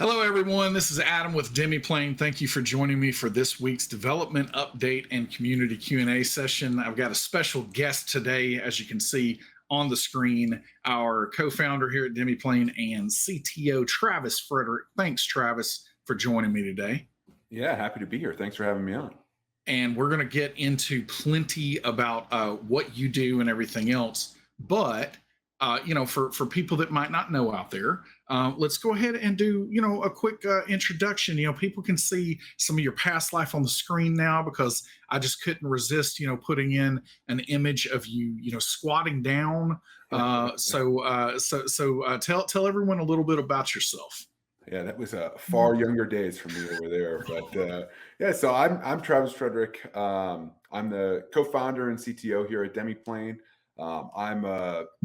Hello, everyone. This is Adam with Demiplane. Thank you for joining me for this week's development update and community Q&A session. I've got a special guest today, as you can see on the screen, our co-founder here at Demiplane and CTO Travis Frederick. Thanks, Travis, for joining me today. Yeah, happy to be here. Thanks for having me on. And we're going to get into plenty about what you do and everything else. But for people that might not know out there, let's go ahead and do a quick introduction. People can see some of your past life on the screen now because I just couldn't resist putting in an image of you squatting down. Tell everyone a little bit about yourself. Yeah, that was far younger days for me over there. But yeah, so I'm Travis Frederick. I'm the co-founder and CTO here at Demiplane. I'm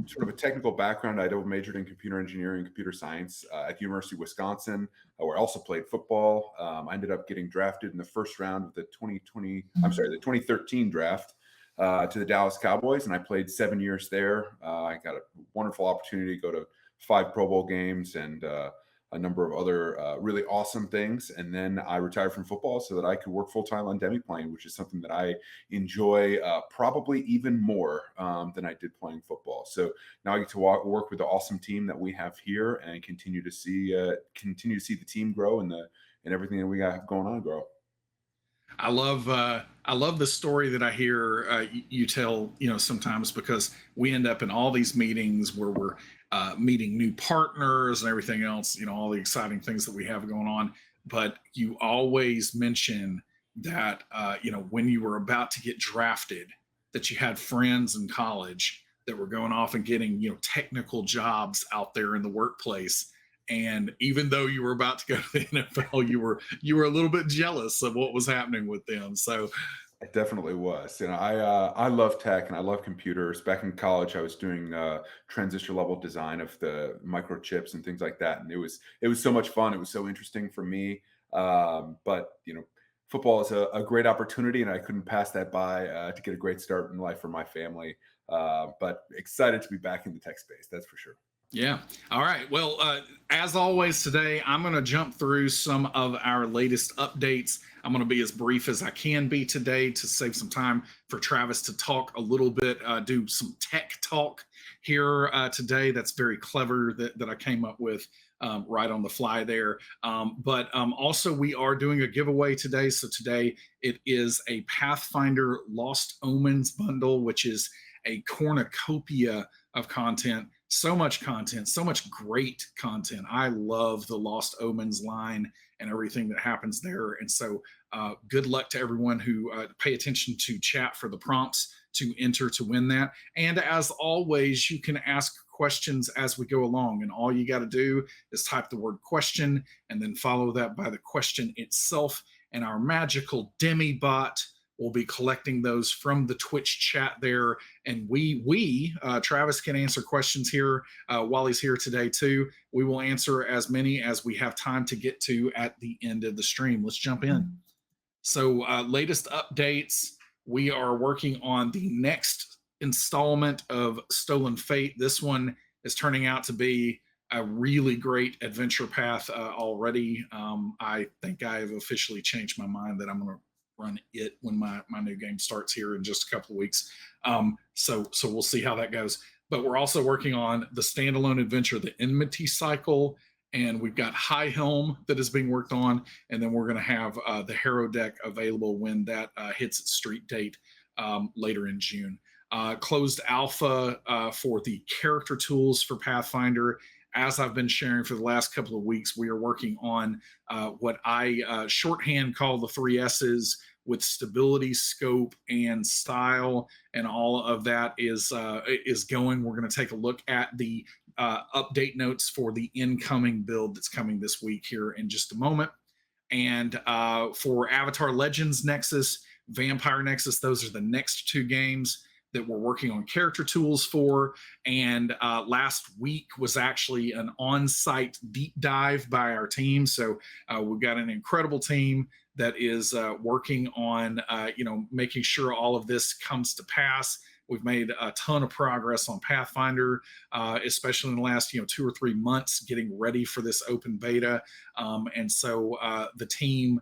sort of a technical background. I double majored in computer engineering and computer science at the University of Wisconsin, where I also played football. I ended up getting drafted in the first round of the 2013 draft to the Dallas Cowboys, and I played 7 years there. I got a wonderful opportunity to go to 5 Pro Bowl games and a number of other really awesome things. And then I retired from football so that I could work full-time on Demiplane, which is something that I enjoy probably even more than I did playing football. So now I get to work with the awesome team that we have here and continue to see the team grow and everything that we got going on grow. I love the story that I hear you tell, sometimes, because we end up in all these meetings where we're meeting new partners and everything else, all the exciting things that we have going on. But you always mention that, when you were about to get drafted, that you had friends in college that were going off and getting, technical jobs out there in the workplace. And even though you were about to go to the NFL, you were a little bit jealous of what was happening with them. So It definitely was. I love tech and I love computers. Back in college, I was doing transistor level design of the microchips and things like that, and it was so much fun. It was so interesting for me. But football is a great opportunity, and I couldn't pass that by to get a great start in life for my family. But excited to be back in the tech space, that's for sure. yeah. All right. Well, as always today, I'm going to jump through some of our latest updates. I'm going to be as brief as I can be today to save some time for Travis to talk a little bit, do some tech talk here today. That's very clever that I came up with right on the fly there. But also, we are doing a giveaway today. So today it is a Pathfinder Lost Omens bundle, which is a cornucopia of content. So much content, so much great content. I love the Lost Omens line and everything that happens there. And so good luck to everyone who pay attention to chat for the prompts to enter to win that. And as always, you can ask questions as we go along. And all you got to do is type the word question and then follow that by the question itself. And our magical Demibot will be collecting those from the Twitch chat there. And Travis can answer questions here while he's here today too. We will answer as many as we have time to get to at the end of the stream. Let's jump in. So latest updates, we are working on the next installment of Stolen Fate. This one is turning out to be a really great adventure path already. I think I have officially changed my mind that I'm going to run it when my new game starts here in just a couple of weeks. So we'll see how that goes. But we're also working on the standalone adventure, the Enmity Cycle, and we've got High Helm that is being worked on, and then we're going to have the Hero deck available when that hits its street date later in June. Closed alpha for the character tools for Pathfinder. As I've been sharing for the last couple of weeks, we are working on what I shorthand call the 3 S's, with stability, scope, and style, and all of that is going. We're going to take a look at the update notes for the incoming build that's coming this week here in just a moment. And for Avatar Legends Nexus, Vampire Nexus, those are the next 2 games that we're working on character tools for. And last week was actually an on-site deep dive by our team. So we've got an incredible team that is working on, making sure all of this comes to pass. We've made a ton of progress on Pathfinder, especially in the last 2 or 3 months, getting ready for this open beta. And so the team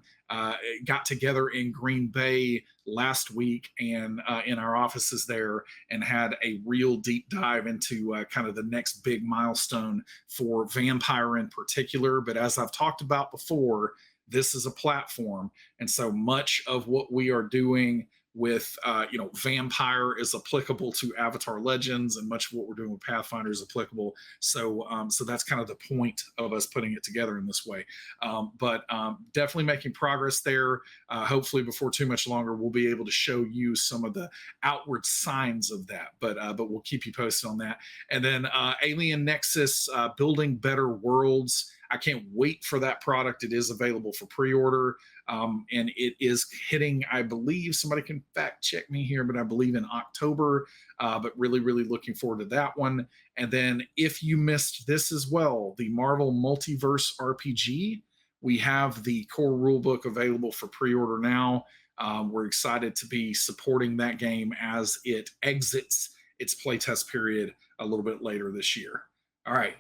got together in Green Bay last week and in our offices there and had a real deep dive into kind of the next big milestone for Vampire in particular. But as I've talked about before, this is a platform, and so much of what we are doing with Vampire is applicable to Avatar Legends, and much of what we're doing with Pathfinder is applicable. So that's kind of the point of us putting it together in this way. But definitely making progress there. Hopefully, before too much longer, we'll be able to show you some of the outward signs of that. But we'll keep you posted on that. And then Alien Nexus, building better worlds. I can't wait for that product. It is available for pre-order, and it is hitting, I believe, somebody can fact check me here, but I believe in October. But really, really looking forward to that one. And then if you missed this as well, the Marvel Multiverse RPG, we have the core rulebook available for pre-order now. We're excited to be supporting that game as it exits its playtest period a little bit later this year. All right.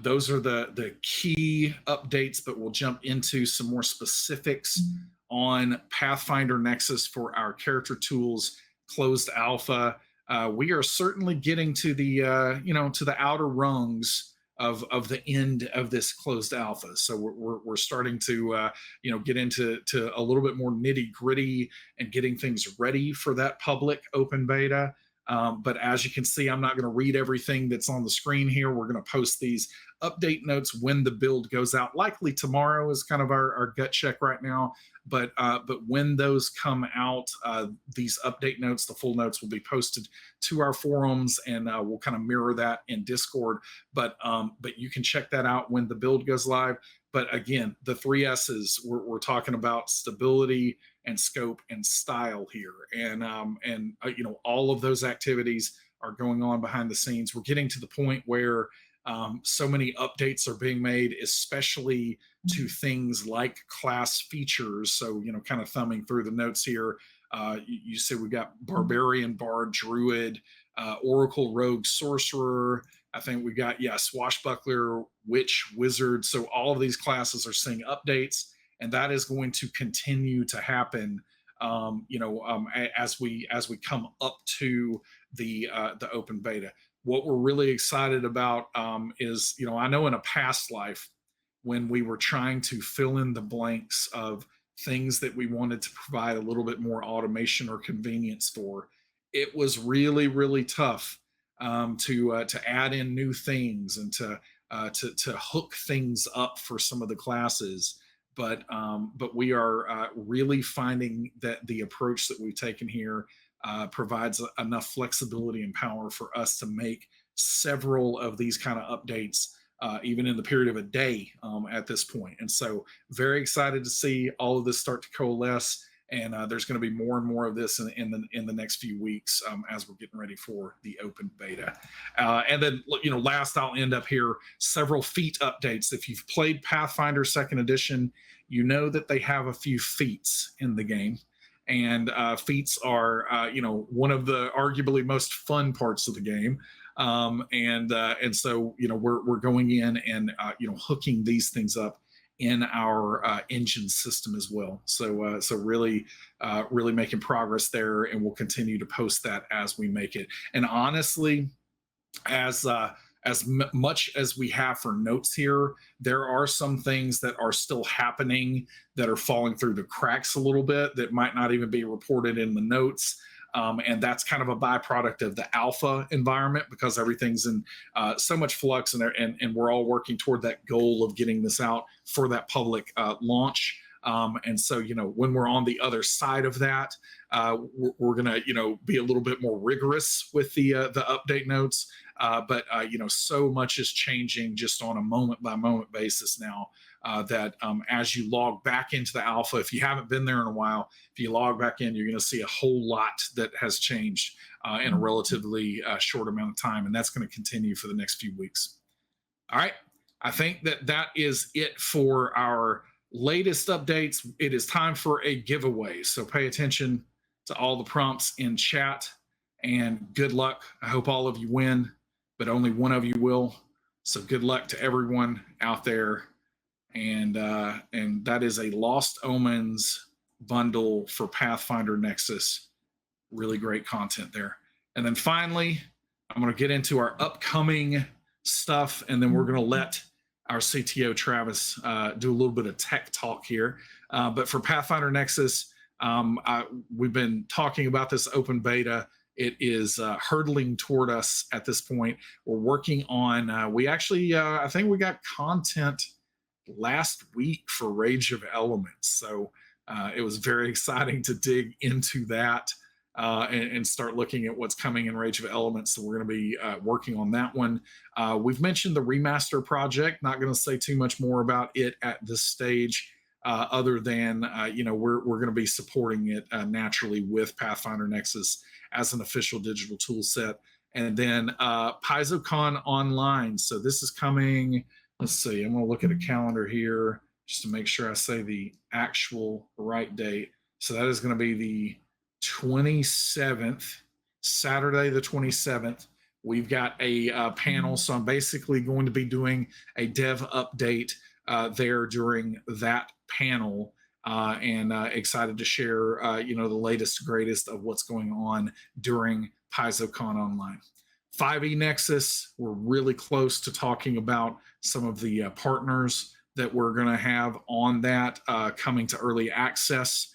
Those are the key updates, but we'll jump into some more specifics on Pathfinder Nexus for our character tools closed alpha. We are certainly getting to the to the outer rungs of the end of this closed alpha. So we're starting to get into a little bit more nitty gritty and getting things ready for that public open beta. But as you can see, I'm not going to read everything that's on the screen here. We're going to post these update notes when the build goes out. Likely tomorrow is kind of our gut check right now. But when those come out, these update notes, the full notes, will be posted to our forums, and we'll kind of mirror that in Discord. But you can check that out when the build goes live. But again, the 3 S's, we're talking about stability and scope and style here, and all of those activities are going on behind the scenes. We're getting to the point where so many updates are being made, especially to things like class features. So kind of thumbing through the notes here, you see we've got barbarian, bard, druid, oracle, rogue, sorcerer. I think we got swashbuckler, witch, wizard. So all of these classes are seeing updates, and that is going to continue to happen. As we come up to the open beta. What we're really excited about is, I know in a past life when we were trying to fill in the blanks of things that we wanted to provide a little bit more automation or convenience for, it was really, really tough to add in new things and to hook things up for some of the classes. But we are really finding that the approach that we've taken here provides enough flexibility and power for us to make several of these kind of updates, even in the period of a day at this point. And so very excited to see all of this start to coalesce. And there's going to be more and more of this in the next few weeks as we're getting ready for the open beta. And then, last I'll end up here, several feat updates. If you've played Pathfinder 2nd Edition, you know that they have a few feats in the game. And feats are, one of the arguably most fun parts of the game. And so, we're going in and, hooking these things up in our engine system as well. So really making progress there, and we'll continue to post that as we make it. And honestly, as much as we have for notes here, there are some things that are still happening that are falling through the cracks a little bit that might not even be reported in the notes. And that's kind of a byproduct of the alpha environment, because everything's in so much flux, and we're all working toward that goal of getting this out for that public launch. And so, when we're on the other side of that, we're going to, be a little bit more rigorous with the update notes. But so much is changing just on a moment by moment basis now. That as you log back into the alpha, if you haven't been there in a while, if you log back in, you're going to see a whole lot that has changed in a relatively short amount of time. And that's going to continue for the next few weeks. All right. I think that is it for our latest updates. It is time for a giveaway. So pay attention to all the prompts in chat, And good luck. I hope all of you win, but only one of you will. So good luck to everyone out there. And that is a Lost Omens bundle for Pathfinder Nexus. Really great content there. And then finally, I'm going to get into our upcoming stuff, and then we're going to let our CTO Travis do a little bit of tech talk here. But for Pathfinder Nexus, we've been talking about this open beta. It is hurtling toward us at this point. We're working on. We actually, I think we got content last week for Rage of Elements, so it was very exciting to dig into that. And start looking at what's coming in Rage of Elements. So we're going to be working on that one. We've mentioned the remaster project. Not going to say too much more about it at this stage, other than we're going to be supporting it naturally with Pathfinder Nexus as an official digital tool set. And then PaizoCon Online. So this is coming. Let's see. I'm going to look at a calendar here just to make sure I say the actual right date. So that is going to be the 27th, Saturday the 27th. We've got a panel, so I'm basically going to be doing a dev update there during that panel, and excited to share the latest greatest of what's going on during PaizoCon Online. 5e Nexus, we're really close to talking about some of the partners that we're going to have on that coming to early access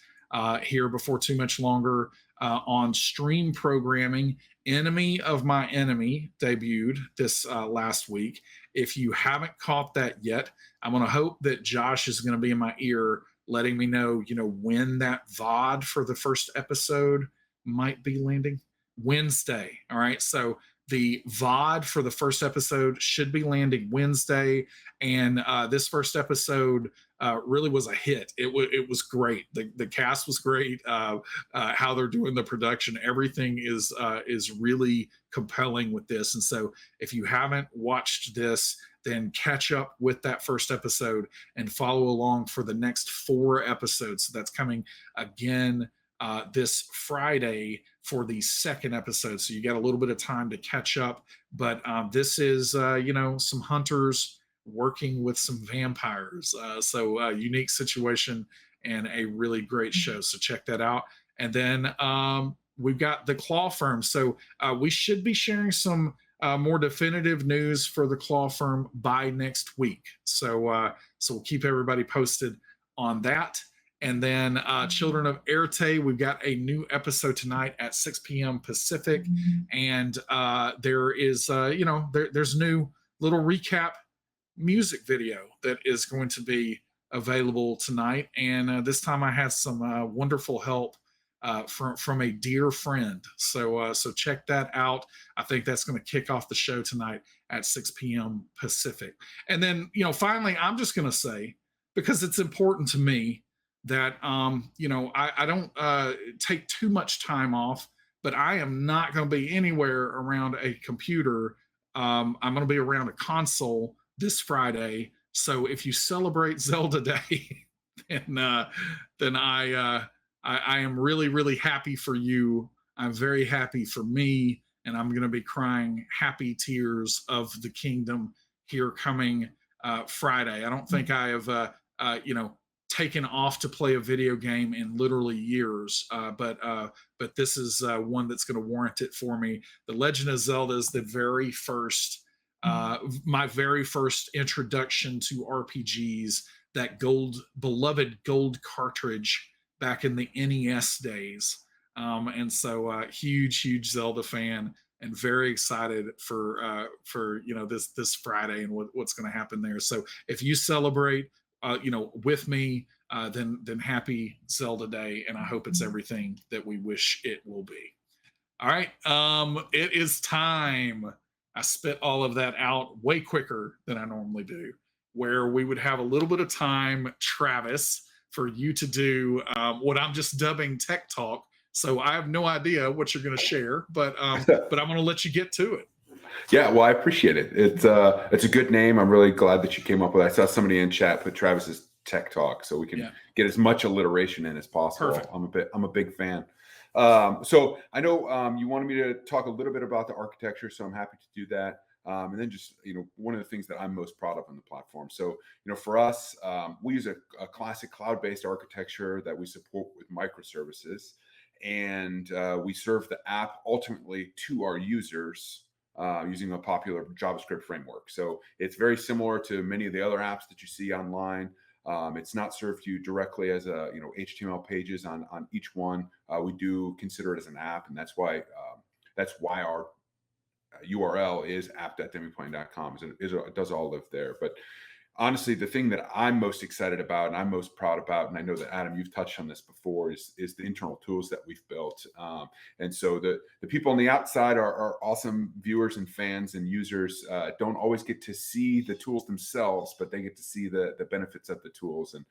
here before too much longer. On stream programming, Enemy of My Enemy debuted this last week. If you haven't caught that yet, I'm going to hope that Josh is going to be in my ear letting me know, when that VOD for the first episode might be landing. Wednesday. All right. So the VOD for the first episode should be landing Wednesday. And this first episode really was a hit. It was great. The cast was great. How they're doing the production, everything is really compelling with this. And so if you haven't watched this, then catch up with that first episode and follow along for the next 4 episodes. So that's coming again this Friday for the second episode. So you got a little bit of time to catch up. But this is, some hunters working with some vampires. So a unique situation and a really great show. So check that out. And then we've got the Claw Firm. So we should be sharing some more definitive news for the Claw Firm by next week. So we'll keep everybody posted on that. And then Children of Erte, we've got a new episode tonight at 6 p.m. Pacific. And there is, there's new little recap music video that is going to be available tonight. And this time I had some wonderful help from a dear friend. So check that out. I think that's going to kick off the show tonight at 6 p.m. Pacific. And then, finally, I'm just going to say, because it's important to me, that I don't take too much time off, but I am not going to be anywhere around a computer. I'm going to be around a console this Friday. So if you celebrate Zelda Day, then I am really, really happy for you. I'm very happy for me, and I'm going to be crying happy tears of the kingdom here coming Friday. I don't think I have taken off to play a video game in literally years, but this is one that's going to warrant it for me. The Legend of Zelda is the very first, my very first introduction to RPGs. That beloved gold cartridge back in the NES days, and so huge Zelda fan, and very excited for this Friday and what's going to happen there. So if you celebrate with me, then happy Zelda Day, and I hope it's everything that we wish it will be. All right, it is time. I spit all of that out way quicker than I normally do, where we would have a little bit of time, Travis, for you to do what I'm just dubbing Tech Talk. So I have no idea what you're going to share, but I'm going to let you get to it. Yeah, well, I appreciate it. It's a good name. I'm really glad that you came up with it. I saw somebody in chat put Travis's Tech Talk, so we can get as much alliteration in as possible. Perfect. I'm a big fan. So I know you wanted me to talk a little bit about the architecture, so I'm happy to do that. And then just one of the things that I'm most proud of on the platform. So for us, we use a classic cloud-based architecture that we support with microservices, and we serve the app ultimately to our users using a popular JavaScript framework. So it's very similar to many of the other apps that you see online. It's not served to you directly as a HTML pages on each one. We do consider it as an app, and that's why our URL is app.demiplane.com. It does all live there. But honestly, the thing that I'm most excited about and I'm most proud about, and I know that Adam, you've touched on this before, is the internal tools that we've built. And so the people on the outside are awesome viewers and fans and users. Don't always get to see the tools themselves, but they get to see the benefits of the tools. And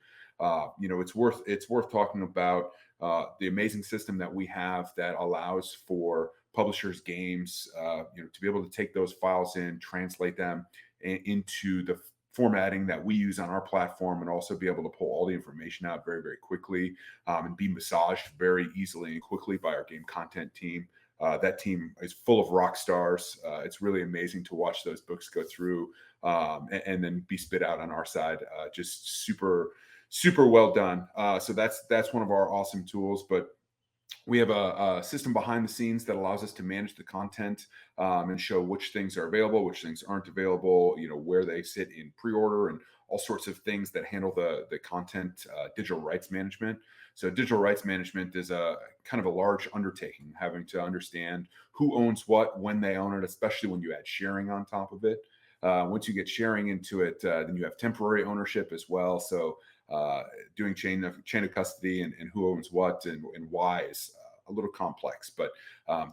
it's worth talking about the amazing system that we have that allows for publishers' games, to be able to take those files in, translate them into the formatting that we use on our platform, and also be able to pull all the information out very, very quickly, and be massaged very easily and quickly by our game content team. That team is full of rock stars. It's really amazing to watch those books go through, and then be spit out on our side. Just super, super well done. So that's one of our awesome tools. But we have a system behind the scenes that allows us to manage the content, and show which things are available, which things aren't available, where they sit in pre-order, and all sorts of things that handle the content digital rights management. So digital rights management is a kind of a large undertaking, having to understand who owns what, when they own it, especially when you add sharing on top of it. Once you get sharing into it, then you have temporary ownership as well. So doing chain of custody and who owns what and why is a little complex, but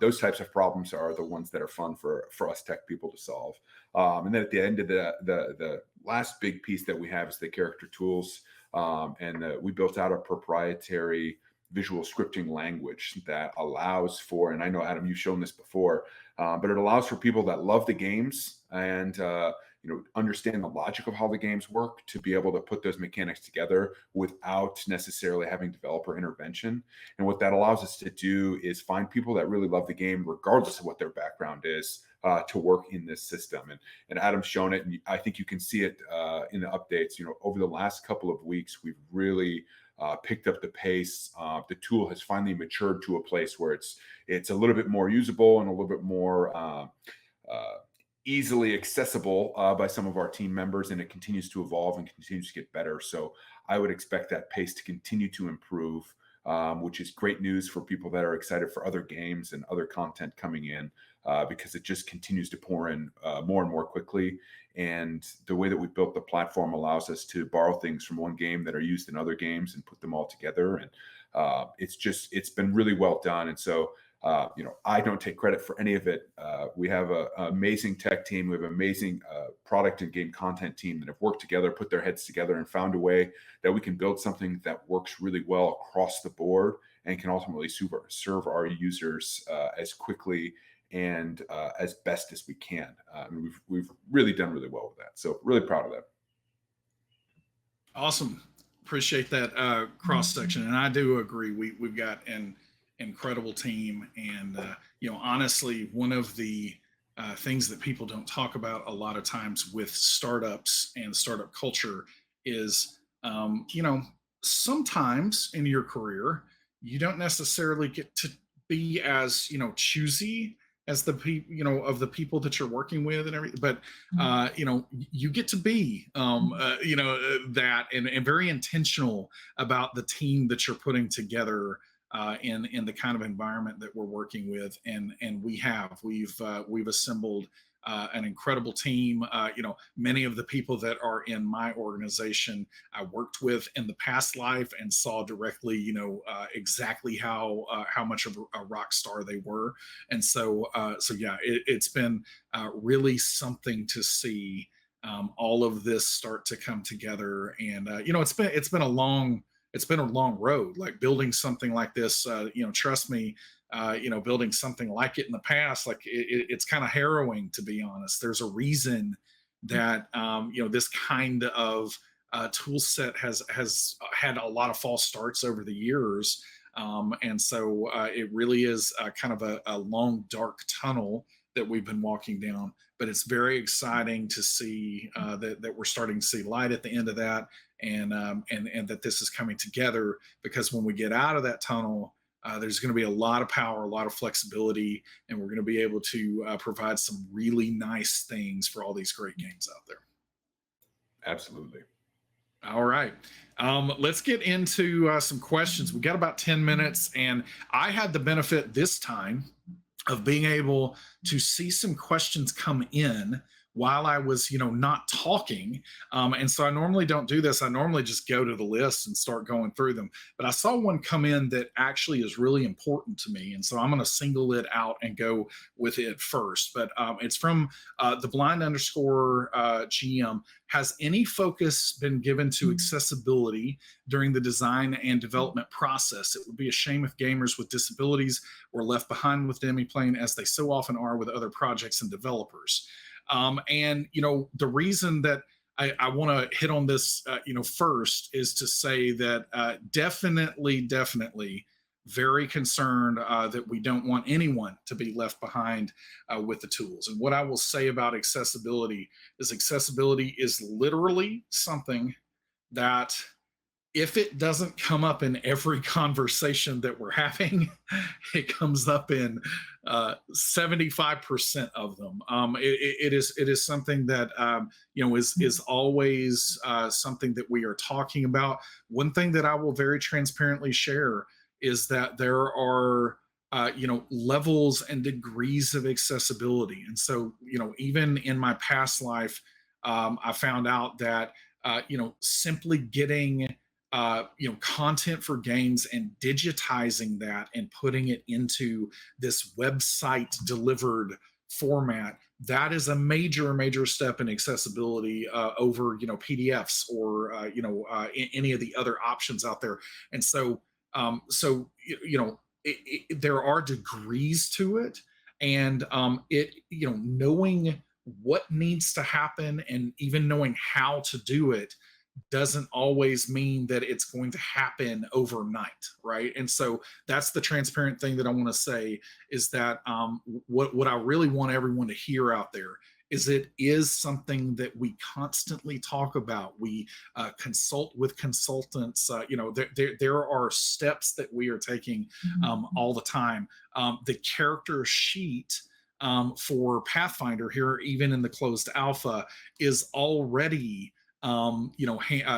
those types of problems are the ones that are fun for us tech people to solve. And then at the end of the last big piece that we have is the character tools, and we built out a proprietary visual scripting language that allows for, and I know Adam, you've shown this before, but it allows for people that love the games and understand the logic of how the games work to be able to put those mechanics together without necessarily having developer intervention. And what that allows us to do is find people that really love the game, regardless of what their background is, to work in this system. And Adam's shown it, and I think you can see it in the updates. Over the last couple of weeks, we've really picked up the pace. The tool has finally matured to a place where it's a little bit more usable and a little bit more easily accessible by some of our team members, and it continues to evolve and continues to get better. So I would expect that pace to continue to improve, which is great news for people that are excited for other games and other content coming in, because it just continues to pour in more and more quickly. And the way that we built the platform allows us to borrow things from one game that are used in other games and put them all together. And it's been really well done. And so I don't take credit for any of it. We have an amazing tech team. We have an amazing product and game content team that have worked together, put their heads together, and found a way that we can build something that works really well across the board and can ultimately serve our users as quickly and as best as we can. And we've really done really well with that. So really proud of that. Awesome. Appreciate that cross section, and I do agree. We've got an incredible team, and honestly, one of the things that people don't talk about a lot of times with startups and startup culture is, sometimes in your career you don't necessarily get to be as choosy as the people of the people that you're working with and everything, but you get to be that, and very intentional about the team that you're putting together in the kind of environment that we're working with, and we've assembled an incredible team. Many of the people that are in my organization I worked with in the past life and saw directly, exactly how much of a rock star they were, and so yeah, it's been really something to see all of this start to come together. And it's been a long road, like building something like this. Trust me, building something like it in the past, like it's kind of harrowing, to be honest. There's a reason that this kind of tool set has had a lot of false starts over the years, And so it really is kind of a long, dark tunnel that we've been walking down. But it's very exciting to see that we're starting to see light at the end of that, and that this is coming together. Because when we get out of that tunnel, there's going to be a lot of power, a lot of flexibility, and we're going to be able to provide some really nice things for all these great games out there. Absolutely. All right. Let's get into some questions. We got about 10 minutes, and I had the benefit this time of being able to see some questions come in while I was, not talking. And so I normally don't do this. I normally just go to the list and start going through them. But I saw one come in that actually is really important to me. And so I'm going to single it out and go with it first. But it's from the blind underscore GM. Has any focus been given to accessibility during the design and development process? It would be a shame if gamers with disabilities were left behind with Demiplane, as they so often are with other projects and developers. And the reason that I want to hit on this, first is to say that definitely very concerned that we don't want anyone to be left behind with the tools. And what I will say about accessibility is literally something that, if it doesn't come up in every conversation that we're having, it comes up in 75% of them. It is something that is always something that we are talking about. One thing that I will very transparently share is that there are levels and degrees of accessibility, and so even in my past life, I found out that simply getting content for games and digitizing that and putting it into this website delivered format, that is a major step in accessibility over PDFs or any of the other options out there. And so there are degrees to it, and knowing what needs to happen and even knowing how to do it doesn't always mean that it's going to happen overnight, right? And so that's the transparent thing that I want to say, is that what I really want everyone to hear out there is it is something that we constantly talk about. We consult with consultants. There are steps that we are taking all the time. The character sheet for Pathfinder here, even in the closed alpha, is already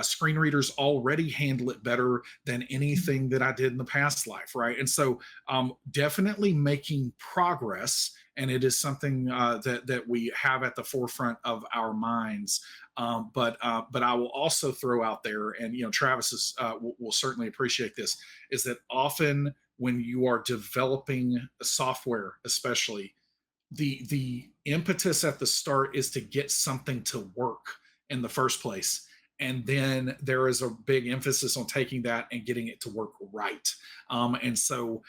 screen readers already handle it better than anything that I did in the past life, right? And so definitely making progress, and it is something that we have at the forefront of our minds. But I will also throw out there, and Travis will certainly appreciate this, is that often when you are developing software, especially, the impetus at the start is to get something to work in the first place, and then there is a big emphasis on taking that and getting it to work right. And so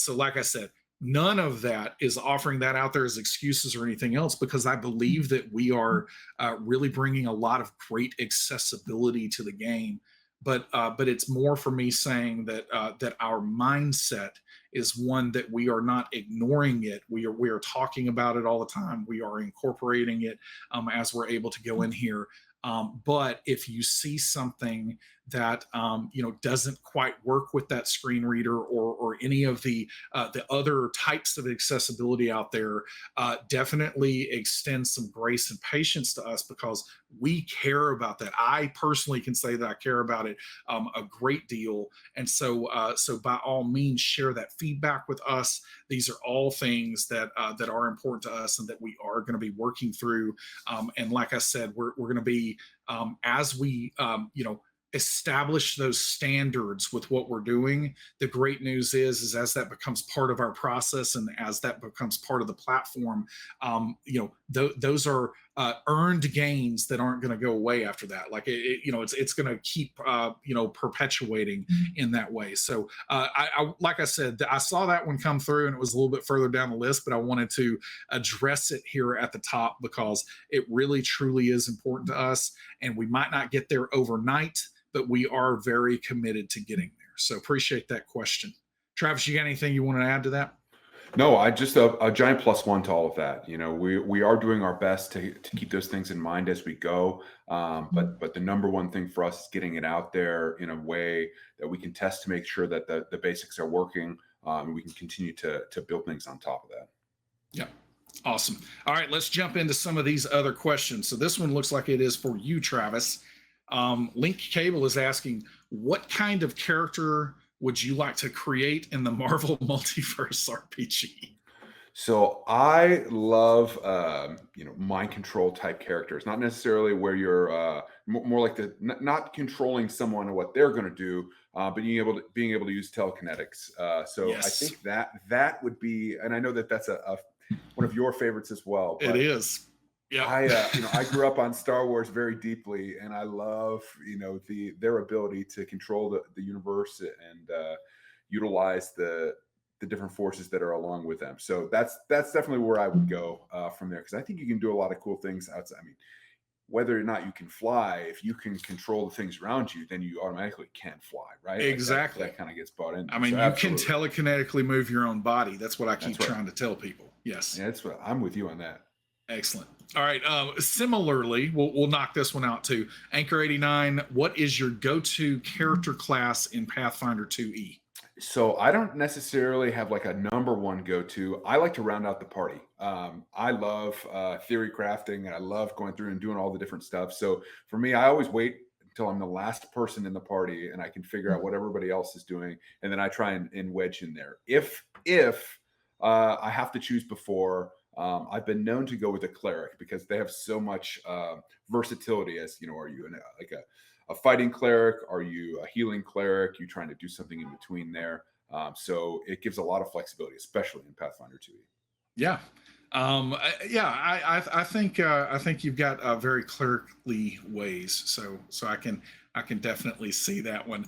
like I said, none of that is offering that out there as excuses or anything else, because I believe that we are really bringing a lot of great accessibility to the game. But it's more for me saying that that our mindset is one that we are not ignoring it. We are talking about it all the time. We are incorporating it as we're able to go in here. But if you see something that doesn't quite work with that screen reader or any of the other types of accessibility out there, definitely extend some grace and patience to us, because we care about that. I personally can say that I care about it a great deal, and so by all means, share that feedback with us. These are all things that are important to us and that we are going to be working through. And like I said, we're going to be as we establish those standards with what we're doing. The great news is as that becomes part of our process and as that becomes part of the platform, those are earned gains that aren't going to go away after that. Like it's going to keep perpetuating in that way. So I like I said, I saw that one come through and it was a little bit further down the list, but I wanted to address it here at the top because it really truly is important to us, and we might not get there overnight, but we are very committed to getting there. So appreciate that question. Travis, you got anything you want to add to that? No, I just a giant plus one to all of that. You know, we are doing our best to keep those things in mind as we go. But the number one thing for us is getting it out there in a way that we can test to make sure that the basics are working. And we can continue to build things on top of that. Yeah. Awesome. All right, let's jump into some of these other questions. So this one looks like it is for you, Travis. Link Cable is asking, what kind of character would you like to create in the Marvel Multiverse RPG? So I love, mind control type characters. Not necessarily where you're more like not controlling someone and what they're going to do, but being able to use telekinetics. So I Yes, think that would be, and I know that that's a one of your favorites as well. it But is. Yep. I grew up on Star Wars very deeply, and I love their ability to control the universe and utilize the different forces that are along with them. So that's definitely where I would go from there, because I think you can do a lot of cool things outside. I mean, whether or not you can fly, if you can control the things around you, then you automatically can fly, right? Like Exactly. that kind of gets bought in. I mean, So you can absolutely. telekinetically move your own body. That's what I keep That's right. trying to tell people. Yes. Yeah, that's what I'm with you on that. Excellent. All right. Similarly, we'll knock this one out too. Anchor 89, what is your go-to character class in Pathfinder 2E? So I don't necessarily have like a number one go to. I like to round out the party. I love theory crafting, and I love going through and doing all the different stuff. So for me, I always wait until I'm the last person in the party and I can figure out what everybody else is doing, and then I try and wedge in there. If I have to choose before, I've been known to go with a cleric because they have so much versatility. As you know, are you like a fighting cleric? Are you a healing cleric? You trying to do something in between there? So it gives a lot of flexibility, especially in Pathfinder 2e. Yeah. I think you've got very clerically ways. So I can definitely see that one.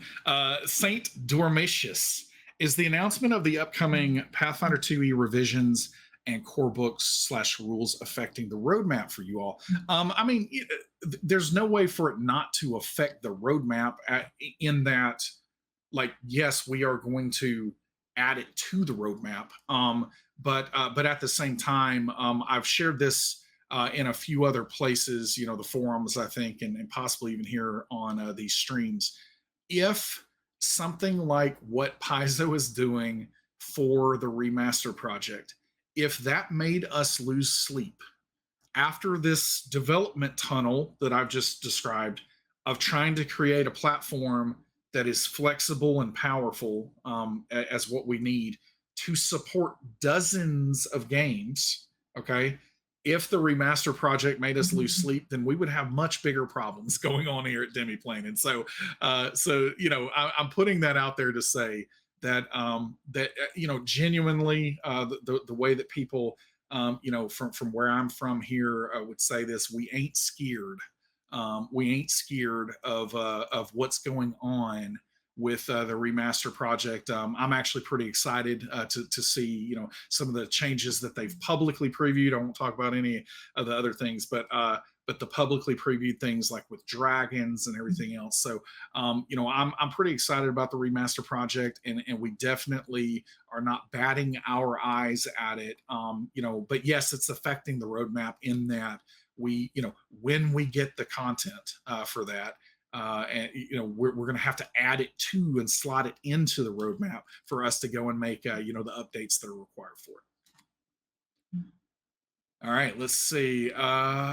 Saint Dormitius, is the announcement of the upcoming Pathfinder 2e revisions and core books / rules affecting the roadmap for you all? I mean, there's no way for it not to affect the roadmap in that, like, yes, we are going to add it to the roadmap. But at the same time, I've shared this in a few other places, the forums, I think, and possibly even here on these streams. If something like what Paizo is doing for the remaster project, if that made us lose sleep after this development tunnel that I've just described of trying to create a platform that is flexible and powerful, as what we need to support dozens of games, okay? If the remaster project made us lose sleep, then we would have much bigger problems going on here at Demiplane. And I'm putting that out there to say that genuinely, the way that people, from where I'm from here, would say this: we ain't scared. We ain't scared of what's going on with the remaster project. I'm actually pretty excited to see some of the changes that they've publicly previewed. I won't talk about any of the other things, but the publicly previewed things like with dragons and everything else. So I'm pretty excited about the remaster project, and we definitely are not batting our eyes at it. But yes, it's affecting the roadmap in that when we get the content for that, and we're going to have to add it to and slot it into the roadmap for us to go and make the updates that are required for it. All right, let's see. We're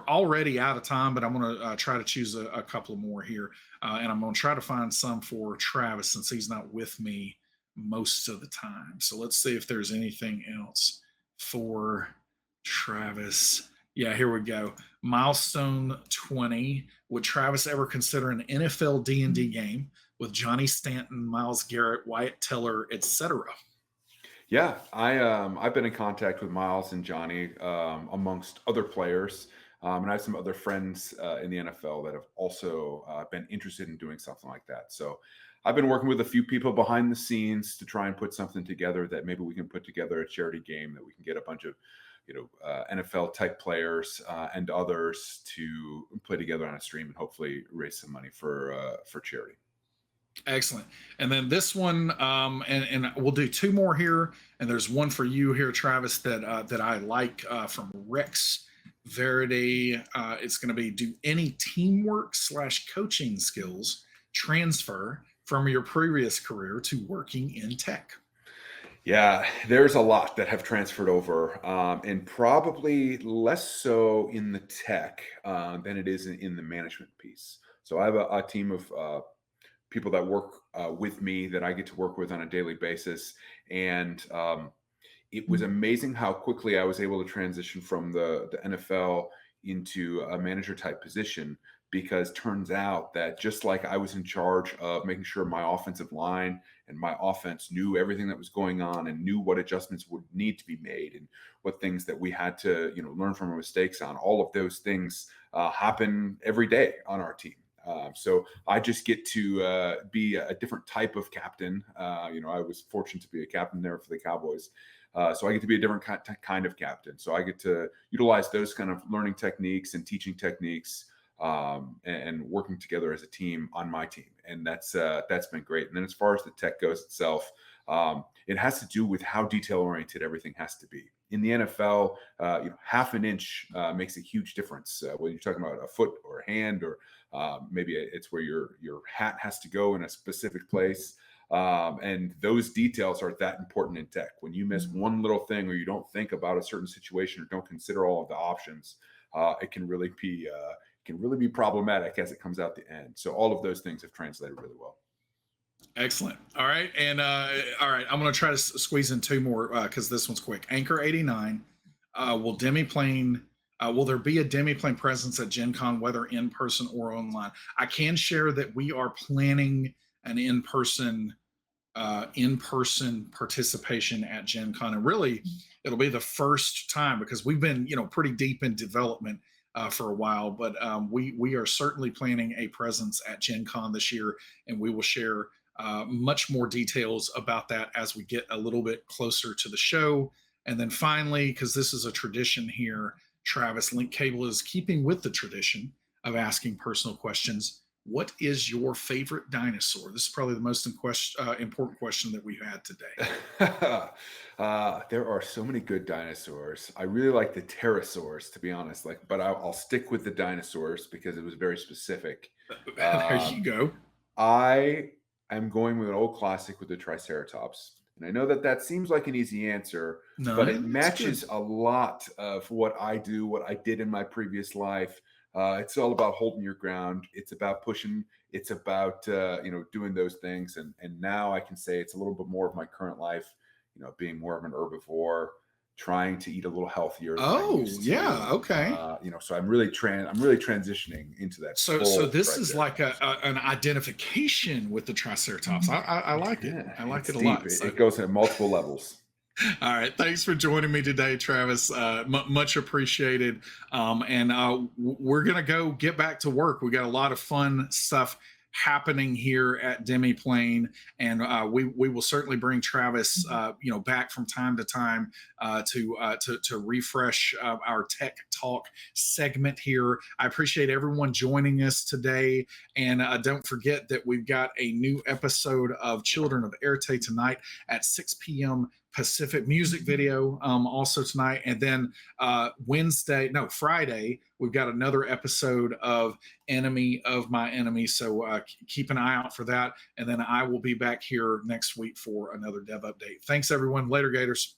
already out of time, but I'm going to try to choose a couple more here, and I'm going to try to find some for Travis since he's not with me most of the time. So let's see if there's anything else for Travis. Yeah, here we go. Milestone 20. Would Travis ever consider an NFL D&D game with Johnny Stanton, Myles Garrett, Wyatt Teller, etc.? Yeah, I've been in contact with Miles and Johnny, amongst other players, and I have some other friends in the NFL that have also been interested in doing something like that. So I've been working with a few people behind the scenes to try and put something together that maybe we can put together a charity game that we can get a bunch of NFL type players and others to play together on a stream and hopefully raise some money for charity. Excellent. And then this one, and we'll do two more here. And there's one for you here, Travis, that I like from Rex Verity. It's going to be: do any teamwork slash coaching skills transfer from your previous career to working in tech? Yeah, there's a lot that have transferred over, and probably less so in the tech than it is in the management piece. So I have a team of people that work with me that I get to work with on a daily basis, and it was amazing how quickly I was able to transition from the NFL into a manager type position, because turns out that just like I was in charge of making sure my offensive line and my offense knew everything that was going on and knew what adjustments would need to be made and what things that we had to learn from our mistakes on, all of those things happen every day on our team. So I just get to be a different type of captain. I was fortunate to be a captain there for the Cowboys. So I get to be a different kind of captain. So I get to utilize those kind of learning techniques and teaching techniques, and working together as a team on my team. And that's been great. And then as far as the tech goes itself, it has to do with how detail oriented everything has to be. In the NFL, half an inch makes a huge difference when you're talking about a foot or a hand, or maybe it's where your hat has to go in a specific place. And those details are that important in tech. When you miss one little thing, or you don't think about a certain situation, or don't consider all of the options, it can really be problematic as it comes out the end. So all of those things have translated really well. Excellent. All right. And all right, I'm going to try to squeeze in two more because this one's quick. Anchor 89. Will there be a Demiplane presence at Gen Con, whether in person or online? I can share that we are planning an in-person participation at Gen Con, and really it'll be the first time, because we've been pretty deep in development for a while, but we are certainly planning a presence at Gen Con this year, and we will share much more details about that as we get a little bit closer to the show. And then finally, because this is a tradition here, Travis, Link Cable is keeping with the tradition of asking personal questions. What is your favorite dinosaur? This is probably the most important question that we've had today. There are so many good dinosaurs. I really like the pterosaurs, to be honest. But I'll stick with the dinosaurs because it was very specific. There you Um, go. I am going with an old classic with the Triceratops. And I know that seems like an easy answer, No, but it it's good. matches a lot of what I do, what I did in my previous life. It's all about holding your ground. It's about pushing. It's about doing those things. And now I can say it's a little bit more of my current life. Being more of an herbivore, trying to eat a little healthier than I Oh, used yeah. to. Okay. So I'm really transitioning into that So full this is like Triceratops. an identification with the Triceratops. I like it. Yeah, I like it's it a deep. lot. It, So, it goes at multiple levels. all right. Thanks for joining me today, Travis. Much appreciated. And we're going to go get back to work. We got a lot of fun stuff happening here at Demiplane, and we will certainly bring Travis, back from time to time to refresh our tech talk segment here. I appreciate everyone joining us today, and don't forget that we've got a new episode of Children of Erte tonight at 6 p.m. Pacific, music video also tonight. And then Friday, we've got another episode of Enemy of My Enemy. So keep an eye out for that. And then I will be back here next week for another dev update. Thanks, everyone. Later, Gators.